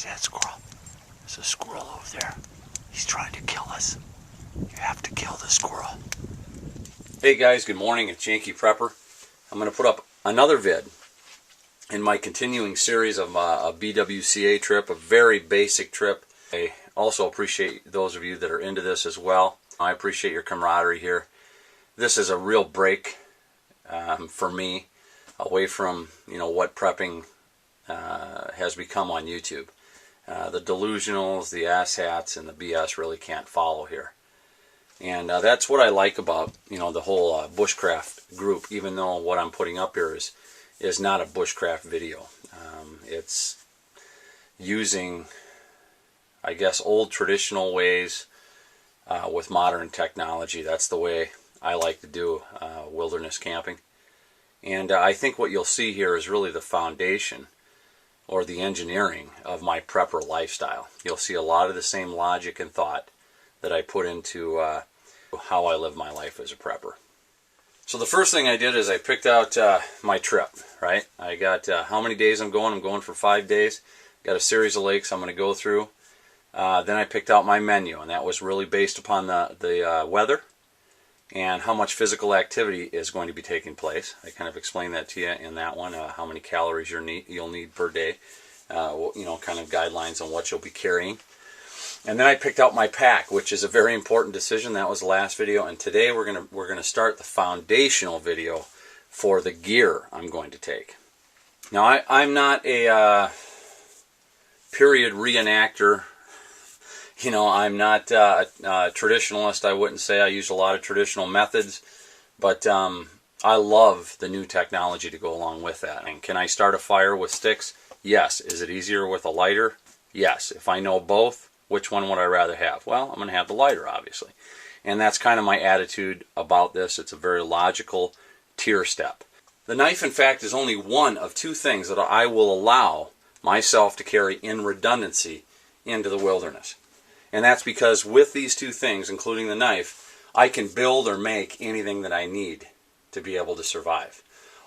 See that squirrel? There's a squirrel over there. He's trying to kill us. You have to kill the squirrel. Hey guys, good morning. It's Yankee Prepper. I'm going to put up another vid in my continuing series of a Bwca trip, a very basic trip. I also appreciate those of you that are into this as well. I appreciate your camaraderie here. This is a real break for me away from what prepping has become on YouTube. The delusionals, the asshats, and the BS really can't follow here. And that's what I like about the whole bushcraft group, even though what I'm putting up here is not a bushcraft video. It's using, I guess, old traditional ways with modern technology. That's the way I like to do wilderness camping. And I think what you'll see here is really the foundation or the engineering of my prepper lifestyle. You'll see a lot of the same logic and thought that I put into how I live my life as a prepper. So the first thing I did is I picked out my trip, right? I got how many days I'm going. I'm going for 5 days. Got a series of lakes I'm going to go through. Then I picked out my menu, and that was really based upon the weather and how much physical activity is going to be taking place. I kind of explained that to you in that one, how many calories you'll need per day, kind of guidelines on what you'll be carrying. And then I picked out my pack, which is a very important decision. That was the last video, and today we're gonna start the foundational video for the gear I'm going to take. Now I'm not a period reenactor. I'm not a traditionalist. I wouldn't say I use a lot of traditional methods, but I love the new technology to go along with that. And can I start a fire with sticks? Yes. Is it easier with a lighter? Yes. If I know both, which one would I rather have? Well, I'm going to have the lighter, obviously. And that's kind of my attitude about this. It's a very logical tier step. The knife, in fact, is only one of two things that I will allow myself to carry in redundancy into the wilderness. And that's because with these two things, including the knife, I can build or make anything that I need to be able to survive.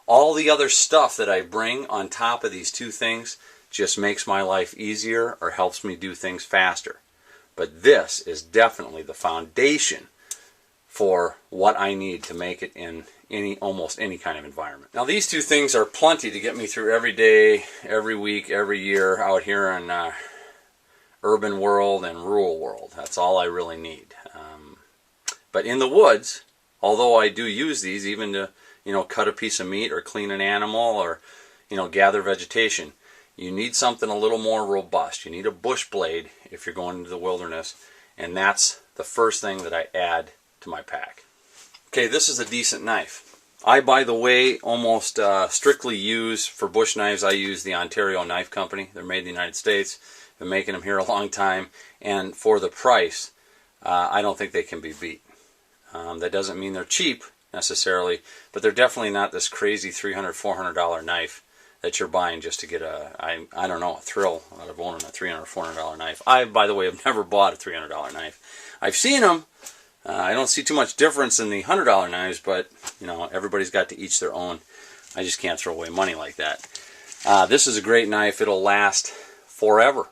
All the other stuff that I bring on top of these two things just makes my life easier or helps me do things faster. But this is definitely the foundation for what I need to make it in almost any kind of environment. Now these two things are plenty to get me through every day, every week, every year out here in urban world and rural world. That's all I really need. But in the woods, although I do use these even to cut a piece of meat or clean an animal or gather vegetation, you need something a little more robust. You need a bush blade if you're going into the wilderness, and that's the first thing that I add to my pack. Okay, this is a decent knife. I, by the way, almost strictly use, for bush knives, I use the Ontario Knife Company. They're made in the United States. Been making them here a long time, and for the price, I don't think they can be beat. That doesn't mean they're cheap necessarily, but they're definitely not this crazy $300, $400 knife that you're buying just to get a thrill out of owning a $300, $400 knife. I, by the way, have never bought a $300 knife. I've seen them. I don't see too much difference in the $100 knives, but everybody's got to each their own. I just can't throw away money like that. This is a great knife. It'll last forever.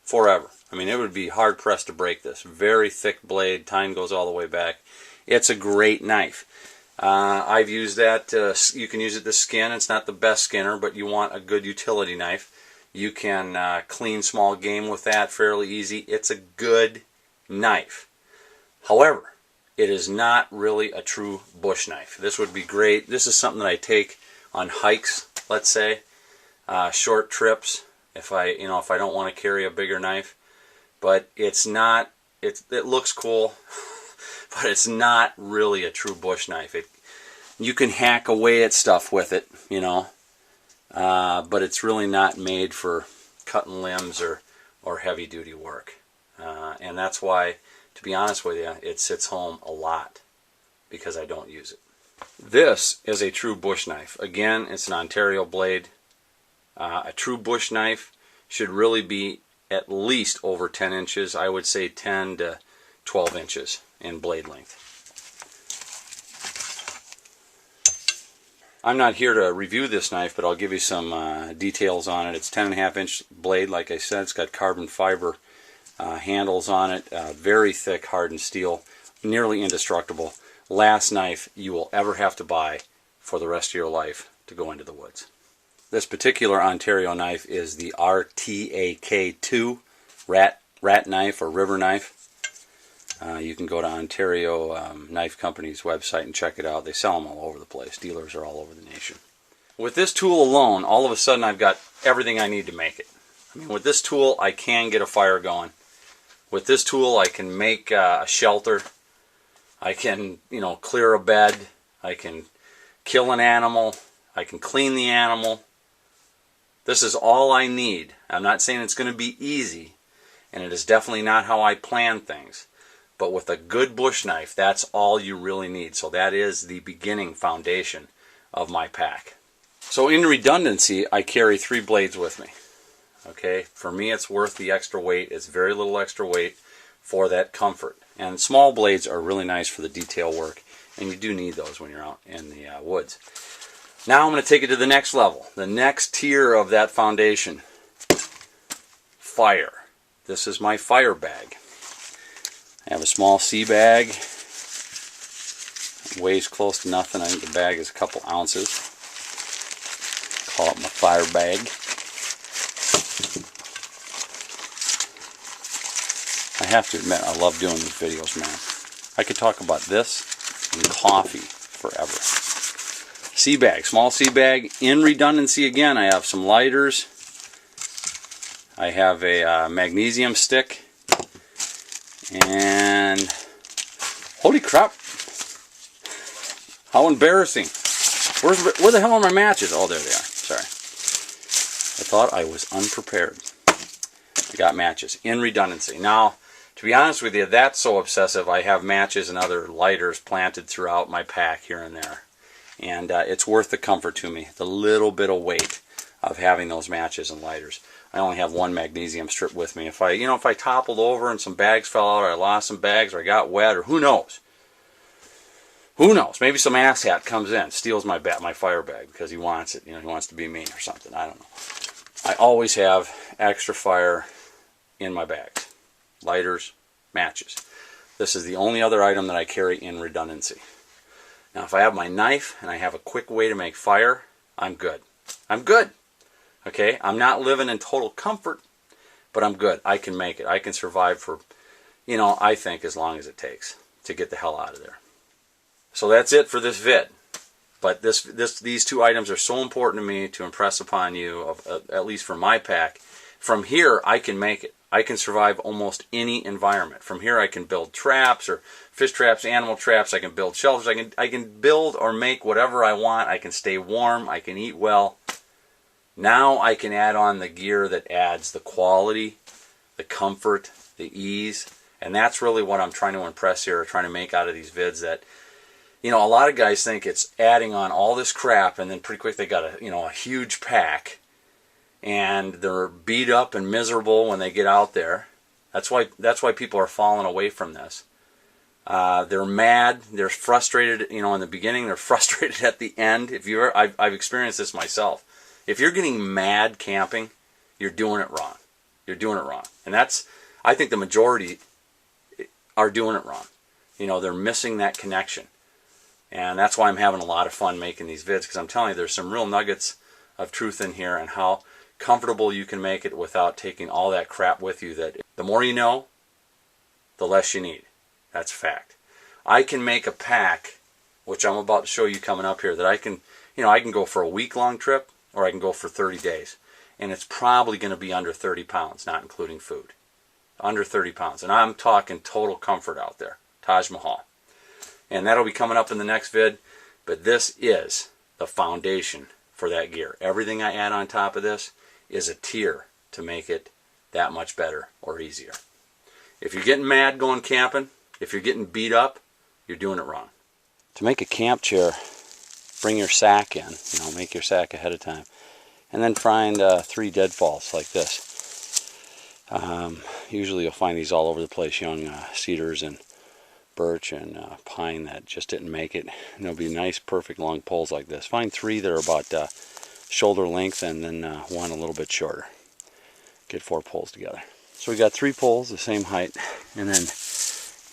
Forever. I mean, it would be hard pressed to break this. Very thick blade. Tine goes all the way back. It's a great knife. I've used that. You can use it to skin. It's not the best skinner, but you want a good utility knife. You can clean small game with that fairly easy. It's a good knife. However, it is not really a true bush knife. This would be great. This is something that I take on hikes, let's say, short trips. If I don't want to carry a bigger knife, but it's not. It looks cool, but it's not really a true bush knife. You can hack away at stuff with it, but it's really not made for cutting limbs or heavy duty work, and that's why, to be honest with you, it sits home a lot because I don't use it. This is a true bush knife. Again, it's an Ontario blade. A true bush knife should really be at least over 10 inches. I would say 10 to 12 inches in blade length. I'm not here to review this knife, but I'll give you some details on it. It's 10.5-inch blade, like I said. It's got carbon fiber handles on it, very thick hardened steel, nearly indestructible. Last knife you will ever have to buy for the rest of your life to go into the woods. This particular Ontario knife is the RTAK2 rat knife or river knife. You can go to Ontario Knife Company's website and check it out. They sell them all over the place. Dealers are all over the nation. With this tool alone, all of a sudden I've got everything I need to make it. I mean, with this tool I can get a fire going. With this tool I can make a shelter. I can, clear a bed. I can kill an animal. I can clean the animal. This is all I need. I'm not saying it's going to be easy, and it is definitely not how I plan things. But with a good bush knife, that's all you really need. So that is the beginning foundation of my pack. So in redundancy, I carry 3 blades with me. Okay, for me it's worth the extra weight. It's very little extra weight for that comfort. And small blades are really nice for the detail work, and you do need those when you're out in the woods. Now I'm going to take it to the next level, the next tier of that foundation. Fire. This is my fire bag. I have a small sea bag. It weighs close to nothing. I think the bag is a couple ounces. Call it my fire bag. I have to admit, I love doing these videos, man. I could talk about this and coffee forever. Sea bag, small sea bag. In redundancy again, I have some lighters. I have a magnesium stick. And holy crap! How embarrassing! Where the hell are my matches? Oh, there they are. Sorry. I thought I was unprepared. I got matches in redundancy. Now, to be honest with you, that's so obsessive. I have matches and other lighters planted throughout my pack here and there. And it's worth the comfort to me, the little bit of weight of having those matches and lighters. I only have one magnesium strip with me. If I toppled over and some bags fell out, or I lost some bags, or I got wet, or who knows? Who knows? Maybe some asshat comes in, steals my fire bag because he wants it. He wants to be me or something. I don't know. I always have extra fire in my bags. Lighters, matches. This is the only other item that I carry in redundancy. Now, if I have my knife and I have a quick way to make fire, I'm good. I'm good. Okay? I'm not living in total comfort, but I'm good. I can make it. I can survive for, I think as long as it takes to get the hell out of there. So that's it for this vid. But these 2 items are so important to me to impress upon you, at least for my pack. From here, I can make it. I can survive almost any environment. From here, I can build traps or fish traps, animal traps. I can build shelters. I can build or make whatever I want. I can stay warm. I can eat well. Now I can add on the gear that adds the quality, the comfort, the ease. And that's really what I'm trying to impress here, or trying to make out of these vids. That, a lot of guys think it's adding on all this crap, and then pretty quick they got a huge pack. And they're beat up and miserable when they get out there. That's why people are falling away from this. They're mad. They're frustrated. In the beginning, they're frustrated at the end. I've experienced this myself. If you're getting mad camping, you're doing it wrong. You're doing it wrong, and I think the majority are doing it wrong. They're missing that connection, and that's why I'm having a lot of fun making these vids, because I'm telling you, there's some real nuggets of truth in here, and how comfortable you can make it without taking all that crap with you. That the more you know, the less you need. That's a fact. I can make a pack, which I'm about to show you coming up here, that I can go for a week-long trip, or I can go for 30 days. And it's probably going to be under 30 pounds, not including food. Under 30 pounds. And I'm talking total comfort out there. Taj Mahal. And that'll be coming up in the next vid. But this is the foundation for that gear. Everything I add on top of this is a tier to make it that much better or easier. If you're getting mad going camping, if you're getting beat up, you're doing it wrong. To make a camp chair, bring your sack in. Make your sack ahead of time. And then find 3 deadfalls like this. Usually you'll find these all over the place, young cedars and birch and pine that just didn't make it. And there'll be nice, perfect long poles like this. Find 3 that are about shoulder length, and then one a little bit shorter. Get 4 poles together. So we got 3 poles the same height, and then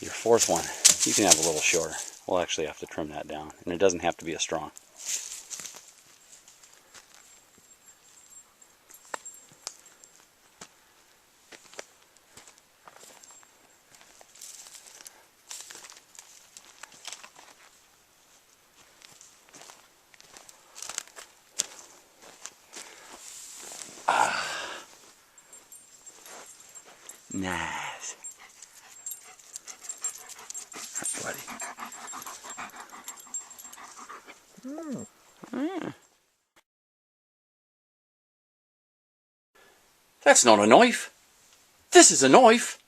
your 4th one, you can have a little shorter. We'll actually have to trim that down, and it doesn't have to be as strong. Nice. Buddy. That's not a knife. This is a knife.